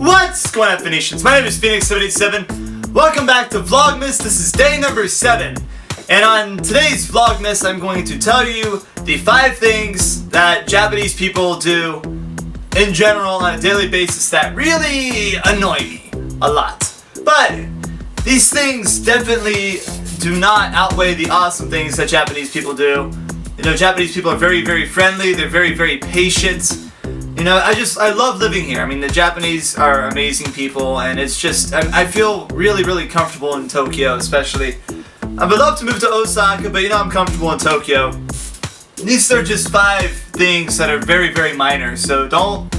What's going on, Phoenicians? My name is Phoenix787. Welcome back to Vlogmas. This is day number 7. And on today's Vlogmas, I'm going to tell you the 5 things that Japanese people do in general on a daily basis that really annoy me a lot. But these things definitely do not outweigh the awesome things that Japanese people do. You know, Japanese people are very, very friendly. They're very, very patient. You know, I love living here. I mean, the Japanese are amazing people, and it's just, I feel really, really comfortable in Tokyo, especially. I would love to move to Osaka, but you know, I'm comfortable in Tokyo. These are just 5 things that are very, very minor, so don't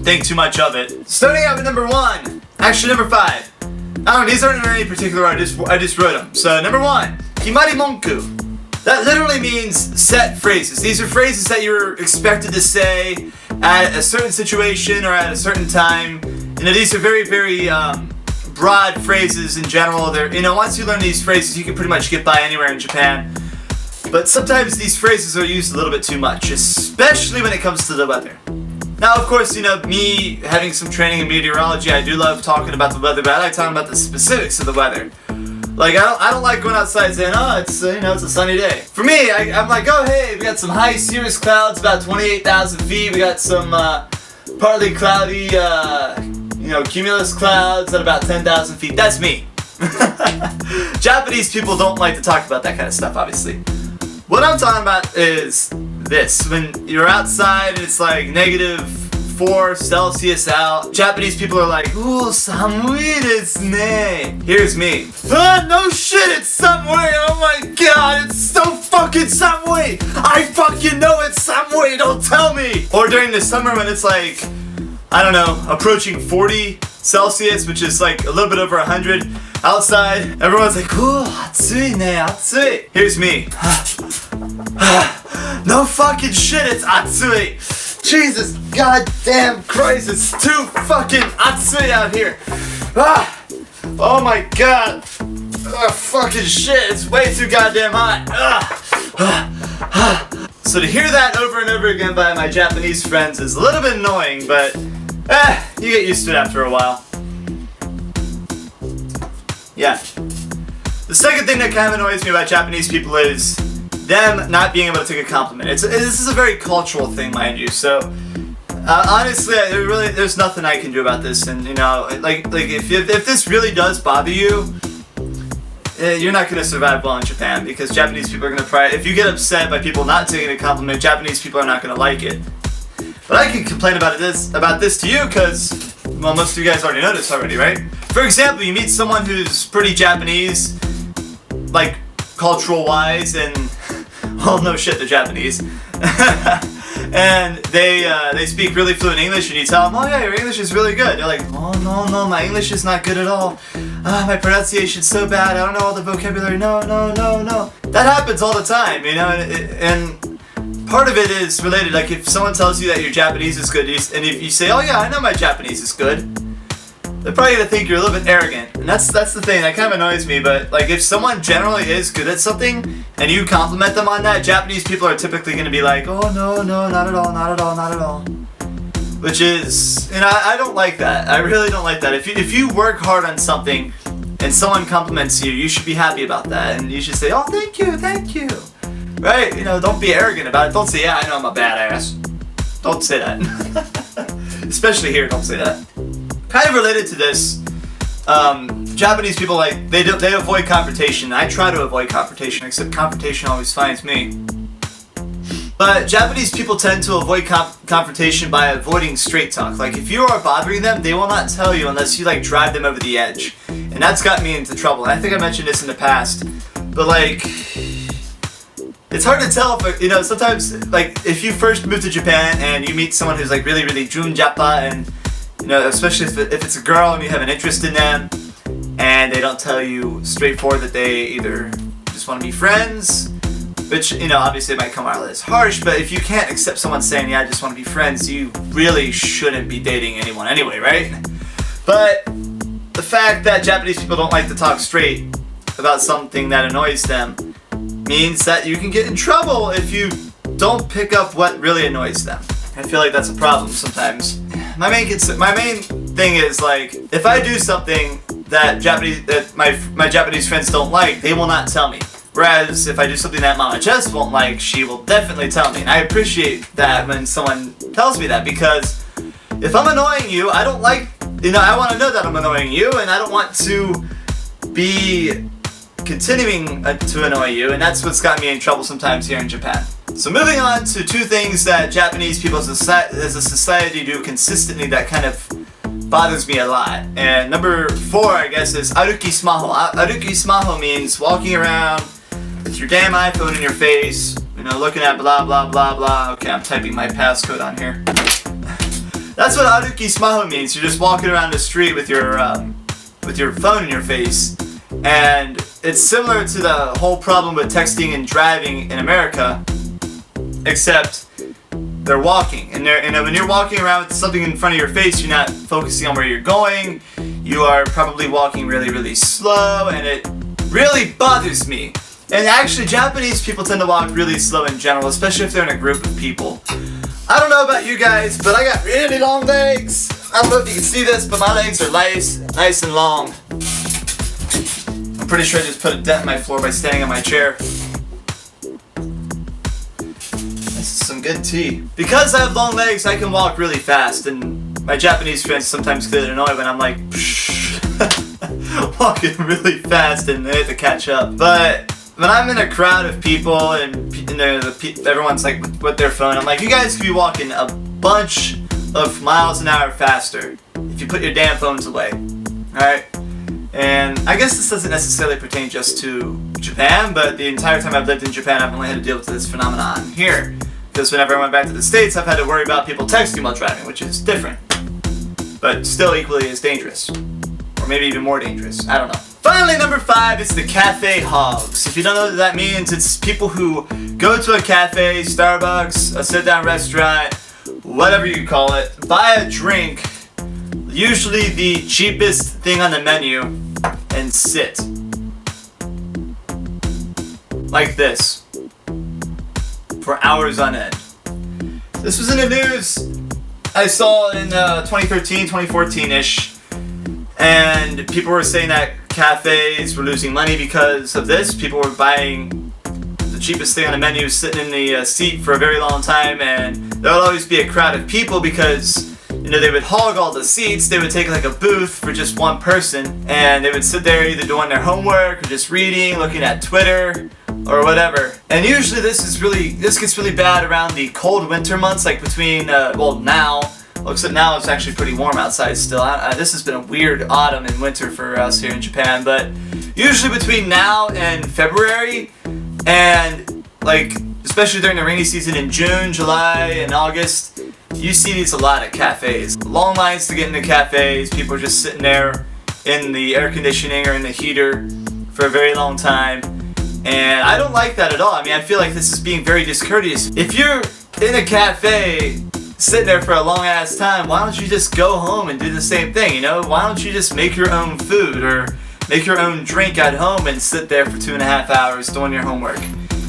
think too much of it. Starting out with number 1, actually number 5. I don't know, these aren't in any particular order, I just wrote them. So number 1, Himari Monku. That literally means set phrases. These are phrases that you're expected to say at a certain situation or at a certain time. You know, these are very, very broad phrases in general. They're, you know, once you learn these phrases, you can pretty much get by anywhere in Japan. But sometimes these phrases are used a little bit too much, especially when it comes to the weather. Now, of course, you know, me having some training in meteorology, I do love talking about the weather, but I like talking about the specifics of the weather. Like, I don't like going outside and saying, oh, it's, you know, it's a sunny day. For me, I'm like, oh, hey, we got some high cirrus clouds about 28,000 feet. We got some partly cloudy, you know, cumulus clouds at about 10,000 feet. That's me. Japanese people don't like to talk about that kind of stuff, obviously. What I'm talking about is this. When you're outside and it's like -4 Celsius out, Japanese people are like, ooh, samui desu ne. Here's me. Ah, no shit, it's samui. Oh my god, it's so fucking samui. I fucking know it's samui, don't tell me. Or during the summer when it's like, I don't know, approaching 40 Celsius, which is like a little bit over 100 outside. Everyone's like, ooh, atsui ne, atsui. Here's me. No fucking shit, it's atsui. Jesus goddamn Christ, it's too fucking atsui out here. Ah, oh my god. Fucking shit, it's way too goddamn hot. So to hear that over and over again by my Japanese friends is a little bit annoying, but you get used to it after a while. Yeah. The second thing that kind of annoys me about Japanese people is them not being able to take a compliment. This is a very cultural thing, mind you. So honestly, there's nothing I can do about this. And you know, like if this really does bother you, you're not gonna survive well in Japan, because Japanese people are gonna if you get upset by people not taking a compliment, Japanese people are not gonna like it. But I can complain about this to you, because well, most of you guys already know this already, right? For example, you meet someone who's pretty Japanese, like cultural wise, and well, no shit, they're Japanese. And they speak really fluent English, and you tell them, oh yeah, your English is really good. They're like, oh no, my English is not good at all. My pronunciation's so bad, I don't know all the vocabulary, no. That happens all the time, you know, and part of it is related, like if someone tells you that your Japanese is good, and if you say, oh yeah, I know my Japanese is good, they're probably gonna think you're a little bit arrogant, and that's the thing that kind of annoys me. But like, if someone generally is good at something and you compliment them on that, Japanese people are typically gonna be like, oh no, not at all. Which is, you know, I don't like that. I really don't like that. If you work hard on something and someone compliments you, you should be happy about that, and you should say, oh, thank you, right? You know, don't be arrogant about it. Don't say, yeah, I know I'm a badass. Don't say that. Especially here, don't say that. Kind of related to this, Japanese people, like, they avoid confrontation. I try to avoid confrontation, except confrontation always finds me. But Japanese people tend to avoid confrontation by avoiding straight talk. Like, if you are bothering them, they will not tell you unless you like drive them over the edge. And that's got me into trouble. And I think I mentioned this in the past. But like, it's hard to tell if, you know, sometimes, like, if you first move to Japan and you meet someone who's like really, really Jun-Japa, and you know, especially if it's a girl and you have an interest in them, and they don't tell you straightforward that they either just want to be friends, which, you know, obviously it might come out as harsh, but if you can't accept someone saying, yeah, I just want to be friends, you really shouldn't be dating anyone anyway, right? But the fact that Japanese people don't like to talk straight about something that annoys them means that you can get in trouble if you don't pick up what really annoys them. I feel like that's a problem sometimes. My main thing is, like, if I do something that my Japanese friends don't like, they will not tell me. Whereas if I do something that Mama Jess won't like, she will definitely tell me. And I appreciate that when someone tells me that, because if I'm annoying you, I don't like, I want to know that I'm annoying you, and I don't want to be continuing to annoy you, and that's what's got me in trouble sometimes here in Japan. So moving on to 2 things that Japanese people as a society do consistently that kind of bothers me a lot. And number 4, I guess, is aruki smaho. Aruki smaho means walking around with your damn iPhone in your face, looking at blah blah blah blah. Okay, I'm typing my passcode on here. That's what aruki smaho means. You're just walking around the street with your phone in your face. And it's similar to the whole problem with texting and driving in America, except they're walking. And when you're walking around with something in front of your face, you're not focusing on where you're going. You are probably walking really, really slow, and it really bothers me. And actually, Japanese people tend to walk really slow in general, especially if they're in a group of people. I don't know about you guys, but I got really long legs. I don't know if you can see this, but my legs are nice and long. I'm pretty sure I just put a dent in my floor by standing on my chair. This is some good tea. Because I have long legs, I can walk really fast, and my Japanese friends sometimes get annoyed when I'm like walking really fast and they have to catch up. But when I'm in a crowd of people and everyone's like with their phone, I'm like, you guys could be walking a bunch of miles an hour faster if you put your damn phones away. Alright? And I guess this doesn't necessarily pertain just to Japan, but the entire time I've lived in Japan, I've only had to deal with this phenomenon here. Because whenever I went back to the States, I've had to worry about people texting while driving, which is different. But still equally as dangerous. Or maybe even more dangerous. I don't know. Finally, number 5 is the cafe hogs. If you don't know what that means, it's people who go to a cafe, Starbucks, a sit-down restaurant, whatever you call it, buy a drink, usually the cheapest thing on the menu, and sit. Like this. For hours on end. This was in the news I saw in 2013, 2014-ish, and people were saying that cafes were losing money because of this. People were buying the cheapest thing on the menu, sitting in the seat for a very long time, and there would always be a crowd of people because they would hog all the seats. They would take like a booth for just one person, and they would sit there either doing their homework or just reading, looking at Twitter or whatever. And usually this gets really bad around the cold winter months, like between now. Looks like now it's actually pretty warm outside still. This has been a weird autumn and winter for us here in Japan, but usually between now and February, and like especially during the rainy season in June, July, and August, you see these a lot at cafes. Long lines to get into cafes. People are just sitting there in the air conditioning or in the heater for a very long time. And I don't like that at all. I mean, I feel like this is being very discourteous. If you're in a cafe sitting there for a long ass time, why don't you just go home and do the same thing, Why don't you just make your own food or make your own drink at home and sit there for 2.5 hours doing your homework,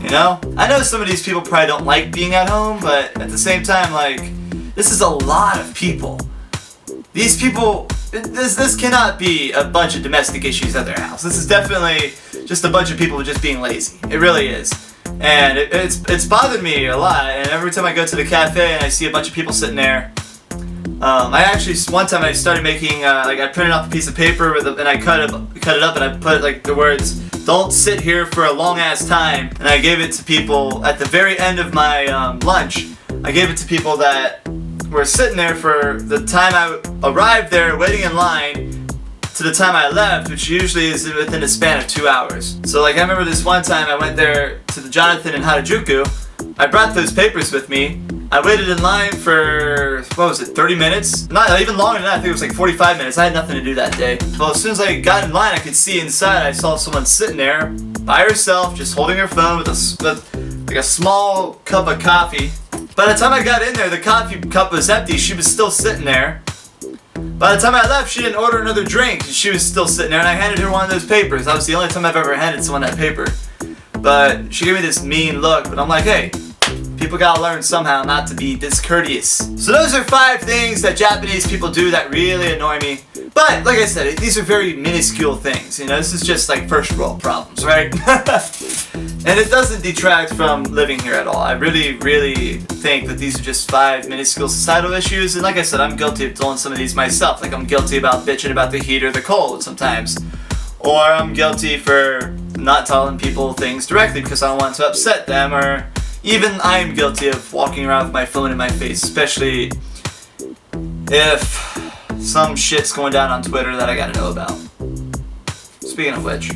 I know some of these people probably don't like being at home, but at the same time, like, this is a lot of people. These people, this cannot be a bunch of domestic issues at their house. This is definitely just a bunch of people just being lazy. It really is. And it's bothered me a lot. And every time I go to the cafe and I see a bunch of people sitting there, I actually, one time I started making, I printed off a piece of paper and I cut it up and I put like the words, "Don't sit here for a long ass time." And I gave it to people at the very end of my lunch. I gave it to people that were sitting there for the time I arrived there waiting in line to the time I left, which usually is within a span of 2 hours. So like I remember this one time I went there to the Jonathan in Harajuku. I brought those papers with me. I waited in line for, 30 minutes? Not even longer than that, I think it was like 45 minutes. I had nothing to do that day. Well, as soon as I got in line, I could see inside, I saw someone sitting there by herself, just holding her phone with a small cup of coffee. By the time I got in there, the coffee cup was empty. She was still sitting there. By the time I left, she didn't order another drink. She was still sitting there, and I handed her one of those papers. That was the only time I've ever handed someone that paper. But she gave me this mean look, but I'm like, hey, People gotta learn somehow not to be discourteous. So those are 5 things that Japanese people do that really annoy me. But, like I said, these are very minuscule things. You know, this is just like first world problems, right? And it doesn't detract from living here at all. I really, really think that these are just 5 minuscule societal issues. And like I said, I'm guilty of doing some of these myself. Like I'm guilty about bitching about the heat or the cold sometimes. Or I'm guilty for not telling people things directly because I don't want to upset them. Or even I'm guilty of walking around with my phone in my face, especially if some shit's going down on Twitter that I gotta know about. Speaking of which,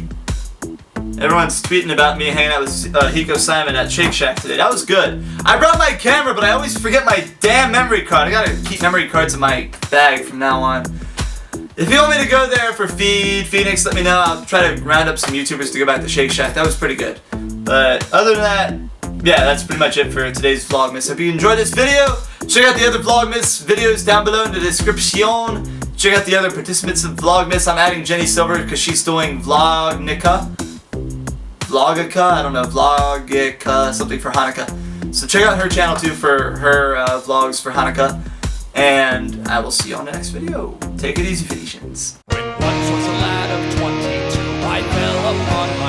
everyone's tweeting about me hanging out with Hiko Simon at Shake Shack today. That was good. I brought my camera, but I always forget my damn memory card. I gotta keep memory cards in my bag from now on. If you want me to go there for Phoenix, let me know. I'll try to round up some YouTubers to go back to Shake Shack. That was pretty good. But other than that, yeah, that's pretty much it for today's Vlogmas. Hope you enjoyed this video. Check out the other Vlogmas videos down below in the description. Check out the other participants of Vlogmas. I'm adding Jenny Silver because she's doing Vlognica. I don't know, Vlogica, something for Hanukkah. So check out her channel too for her vlogs for Hanukkah. And I will see you on the next video. Take it easy, Phoenicians. When once was a lad of 22, I fell upon